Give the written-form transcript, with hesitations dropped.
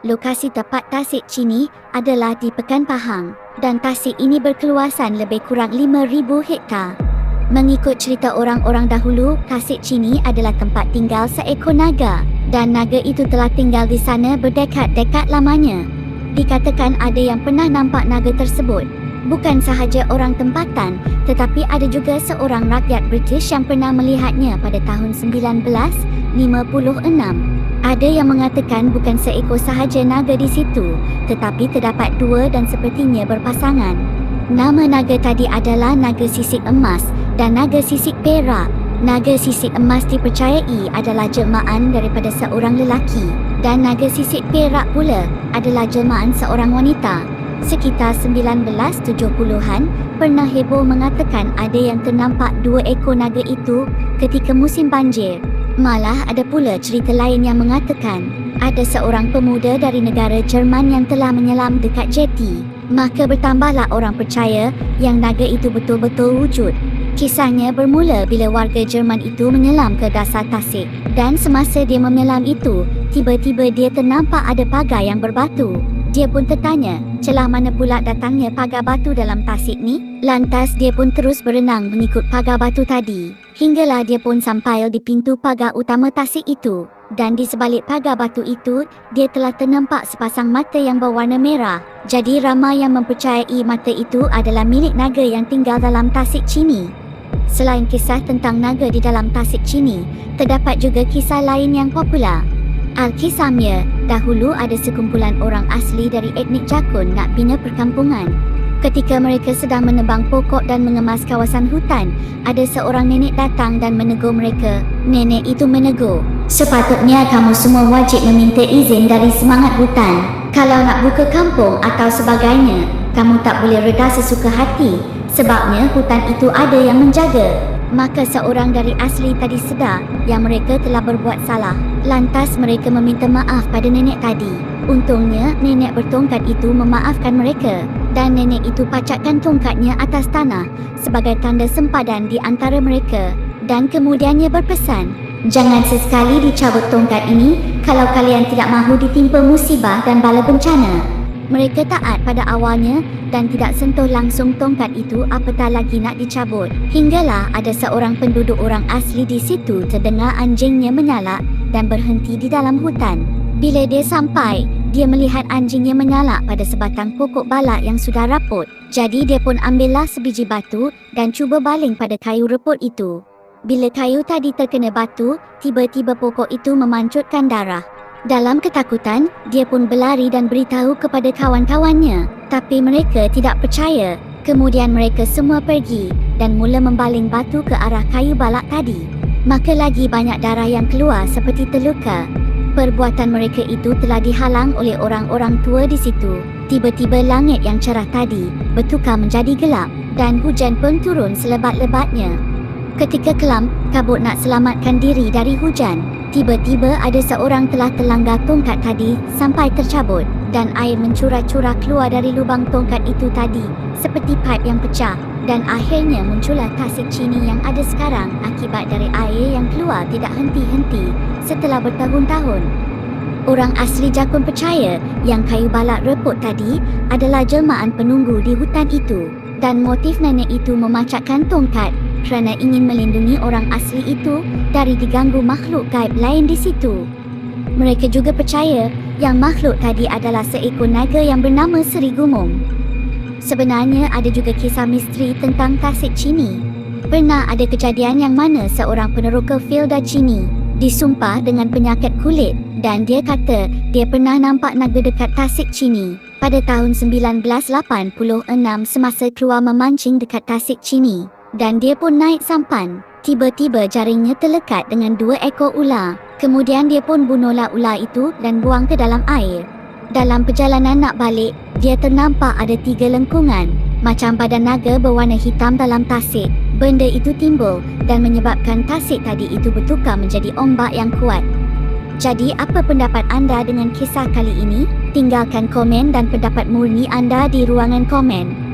Lokasi tepat tasik Chini adalah di Pekan Pahang dan tasik ini berkeluasan lebih kurang 5,000 hektar. Mengikut cerita orang-orang dahulu, tasik Chini adalah tempat tinggal seekor naga dan naga itu telah tinggal di sana berdekad-dekad lamanya. Dikatakan ada yang pernah nampak naga tersebut. Bukan sahaja orang tempatan, tetapi ada juga seorang rakyat British yang pernah melihatnya pada tahun 1956. Ada yang mengatakan bukan seekor sahaja naga di situ, tetapi terdapat dua dan sepertinya berpasangan. Nama naga tadi adalah naga sisik emas dan naga sisik perak. Naga sisik emas dipercayai adalah jelmaan daripada seorang lelaki dan naga sisik perak pula adalah jelmaan seorang wanita. Sekitar 1970-an, pernah heboh mengatakan ada yang ternampak dua ekor naga itu ketika musim banjir. Malah ada pula cerita lain yang mengatakan ada seorang pemuda dari negara Jerman yang telah menyelam dekat jeti. Maka bertambahlah orang percaya yang naga itu betul-betul wujud. Kisahnya bermula bila warga Jerman itu menyelam ke dasar tasik dan semasa dia menyelam itu, tiba-tiba dia ternampak ada pagar yang berbatu. Dia pun tertanya, celah mana pula datangnya pagar batu dalam tasik ni? Lantas dia pun terus berenang mengikut pagar batu tadi. Hinggalah dia pun sampai di pintu pagar utama tasik itu. Dan di sebalik pagar batu itu, dia telah ternampak sepasang mata yang berwarna merah. Jadi ramai yang mempercayai mata itu adalah milik naga yang tinggal dalam tasik Chini. Selain kisah tentang naga di dalam tasik Chini, terdapat juga kisah lain yang popular. Al-Kisamya, dahulu ada sekumpulan orang asli dari etnik Jakun nak bina perkampungan. Ketika mereka sedang menebang pokok dan mengemas kawasan hutan, ada seorang nenek datang dan menegur mereka. Nenek itu menegur, "Sepatutnya kamu semua wajib meminta izin dari semangat hutan. Kalau nak buka kampung atau sebagainya, kamu tak boleh reda sesuka hati. Sebabnya hutan itu ada yang menjaga." Maka seorang dari asli tadi sedar yang mereka telah berbuat salah. Lantas mereka meminta maaf pada nenek tadi. Untungnya nenek bertongkat itu memaafkan mereka dan nenek itu pacakkan tongkatnya atas tanah sebagai tanda sempadan di antara mereka dan kemudiannya berpesan, "Jangan sesekali dicabut tongkat ini kalau kalian tidak mahu ditimpa musibah dan bala bencana." Mereka taat pada awalnya dan tidak sentuh langsung tongkat itu apatah lagi nak dicabut. Hinggalah ada seorang penduduk orang asli di situ terdengar anjingnya menyalak dan berhenti di dalam hutan. Bila dia sampai, dia melihat anjingnya menyalak pada sebatang pokok balak yang sudah raput. Jadi dia pun ambillah sebiji batu dan cuba baling pada kayu reput itu. Bila kayu tadi terkena batu, tiba-tiba pokok itu memancutkan darah. Dalam ketakutan, dia pun berlari dan beritahu kepada kawan-kawannya. Tapi mereka tidak percaya. Kemudian mereka semua pergi dan mula membaling batu ke arah kayu balak tadi. Maka lagi banyak darah yang keluar seperti terluka. Perbuatan mereka itu telah dihalang oleh orang-orang tua di situ. Tiba-tiba langit yang cerah tadi bertukar menjadi gelap dan hujan pun turun selebat-lebatnya. Ketika kelam kabut nak selamatkan diri dari hujan, tiba-tiba ada seorang telah terlanggar tongkat tadi sampai tercabut dan air mencurah-curah keluar dari lubang tongkat itu tadi seperti paip yang pecah dan akhirnya muncullah tasik Chini yang ada sekarang akibat dari air yang keluar tidak henti-henti setelah bertahun-tahun. Orang asli Jakun percaya yang kayu balak reput tadi adalah jelmaan penunggu di hutan itu dan motif nenek itu memacakkan tongkat kerana ingin melindungi orang asli itu dari diganggu makhluk gaib lain di situ. Mereka juga percaya yang makhluk tadi adalah seekor naga yang bernama Seri Gumung. Sebenarnya ada juga kisah misteri tentang tasik Chini. Pernah ada kejadian yang mana seorang peneroka Filda Chini disumpah dengan penyakit kulit dan dia kata dia pernah nampak naga dekat tasik Chini pada tahun 1986 semasa keluar memancing dekat tasik Chini. Dan dia pun naik sampan. Tiba-tiba jaringnya terlekat dengan dua ekor ular. Kemudian dia pun bunuhlah ular itu dan buang ke dalam air. Dalam perjalanan nak balik, dia ternampak ada 3 lengkungan macam badan naga berwarna hitam dalam tasik. Benda itu timbul dan menyebabkan tasik tadi itu bertukar menjadi ombak yang kuat. Jadi apa pendapat anda dengan kisah kali ini? Tinggalkan komen dan pendapat murni anda di ruangan komen.